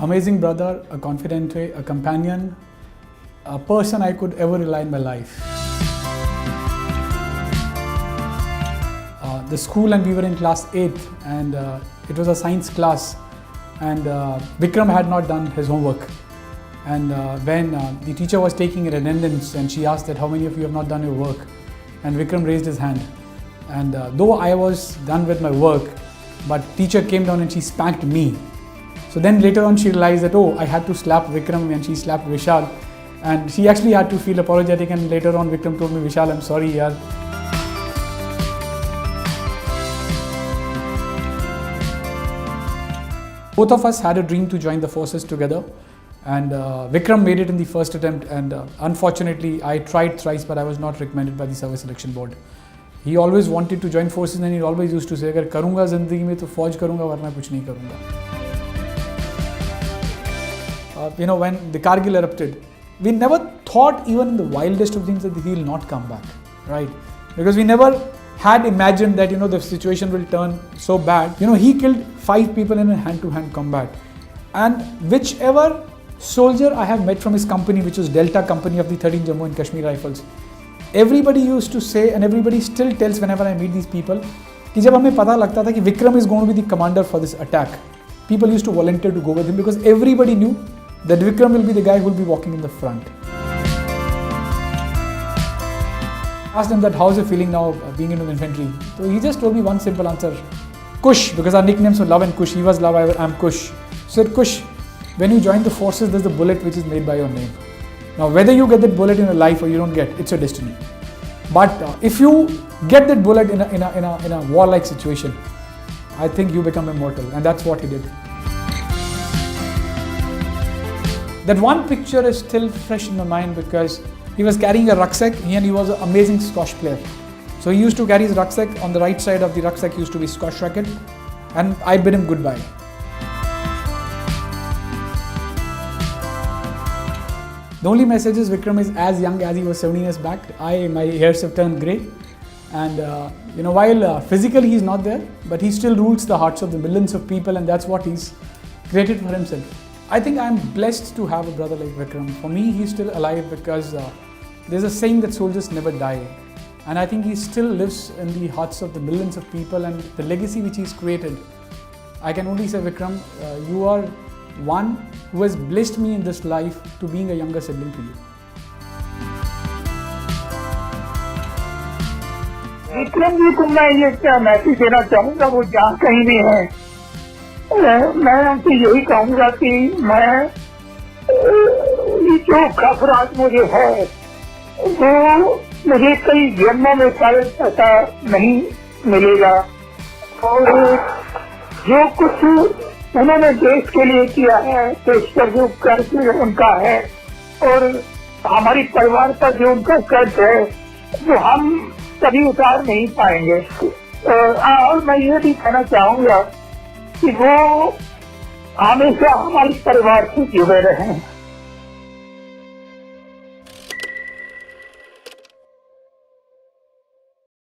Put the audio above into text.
amazing brother, a confidante, a companion, a person I could ever rely in my life. The school, and we were in class 8, and it was a science class, and Vikram had not done his homework. And when the teacher was taking attendance, and she asked that how many of you have not done your work, and Vikram raised his hand. And though I was done with my work, but teacher came down and she spanked me. So then later on she realized that, oh, I had to slap Vikram, and she slapped Vishal. And she actually had to feel apologetic, and later on Vikram told me, Vishal, I'm sorry, yaar. Both of us had a dream to join the forces together, and Vikram made it in the first attempt, and unfortunately I tried thrice, but I was not recommended by the Service Selection Board. He always wanted to join forces, and he always used to say, अगर करूँगा ज़िंदगी में तो फौज करूँगा, वरना कुछ नहीं करूँगा. When the Kargil erupted, we never thought even in the wildest of dreams that he will not come back, right? Because we never had imagined that the situation will turn so bad. He killed 5 people in a hand-to-hand combat, and whichever soldier I have met from his company, which was Delta Company of the 13th Jammu and Kashmir Rifles, everybody used to say, and everybody still tells whenever I meet these people, कि जब हमें पता लगता था कि Vikram is going to be the commander for this attack, people used to volunteer to go with him because everybody knew that Vikram will be the guy who will be walking in the front. I asked him that how is he feeling now being into the infantry. So he just told me one simple answer, Kush, because our nicknames were Love and Kush. He was Love, I'm Kush. He said, Kush, when you join the forces, there's a bullet which is made by your name. Now whether you get that bullet in your life or you don't get, it's your destiny. But if you get that bullet in a war-like situation, I think you become immortal, and that's what he did. That one picture is still fresh in my mind because he was carrying a rucksack, and he was an amazing squash player. So he used to carry his rucksack. On the right side of the rucksack used to be squash racket, and I bid him goodbye. The only message is Vikram is as young as he was 17 years back. My hairs have turned grey, and while physically he's not there, but he still rules the hearts of the millions of people, and that's what he's created for himself. I think I'm blessed to have a brother like Vikram. For me, he's still alive because there's a saying that soldiers never die. And I think he still lives in the hearts of the millions of people, and the legacy which he's created. I can only say, Vikram, you are one who has blessed me in this life to being a younger sibling to you. Vikram ji को मैं ये क्या message देना चाहूँगा, वो जहाँ कहीं भी हैं, मैं उनसे यही कहूँगा कि मैं जो खबरात मुझे है वो मुझे कई जन्मों में शायद ऐसा नहीं मिलेगा, और जो कुछ उन्होंने देश के लिए किया है, देश पर जो कर्ज उनका है और हमारी परिवार पर जो उनका कर्ज है वो हम कभी उतार नहीं पाएंगे। और मैं ये भी कहना चाहूँगा कि वो हमेशा हमारे परिवार से जुड़े रहें।